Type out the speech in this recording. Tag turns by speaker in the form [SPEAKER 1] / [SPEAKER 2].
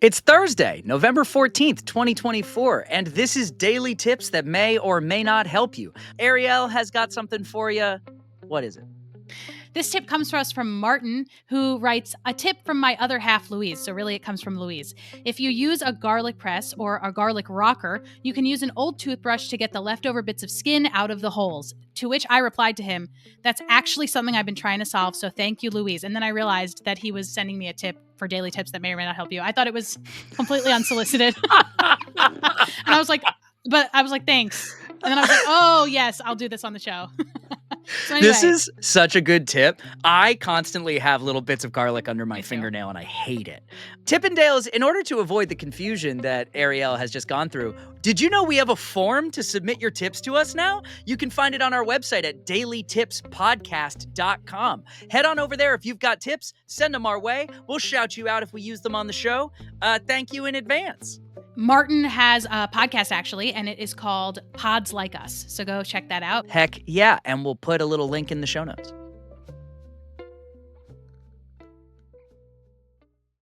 [SPEAKER 1] It's Thursday, November 14th, 2024, and this is Daily Tips that may or may not help you. Ariel has got something for you. What is it?
[SPEAKER 2] This tip comes to us from Martin, who writes, a tip from my other half, Louise. So really it comes from Louise. If you use a garlic press or a garlic rocker, you can use an old toothbrush to get the leftover bits of skin out of the holes. To which I replied to him, that's actually something I've been trying to solve, so thank you, Louise. And then I realized that he was sending me a tip for daily tips that may or may not help you. I thought it was completely unsolicited. And I was like, thanks. And then I was like, oh, yes, I'll do this on the show. So anyway,
[SPEAKER 1] This is such a good tip. I constantly have little bits of garlic under my fingernail, and I hate it. Tippendales, in order to avoid the confusion that Ariel has just gone through, did you know we have a form to submit your tips to us now? You can find it on our website at dailytipspodcast.com. Head on over there if you've got tips. Send them our way. We'll shout you out if we use them on the show. Thank you in advance.
[SPEAKER 2] Martin has a podcast, actually, and it is called Pods Like Us. So go check that out.
[SPEAKER 1] Heck yeah, and we'll put a little link in the show notes.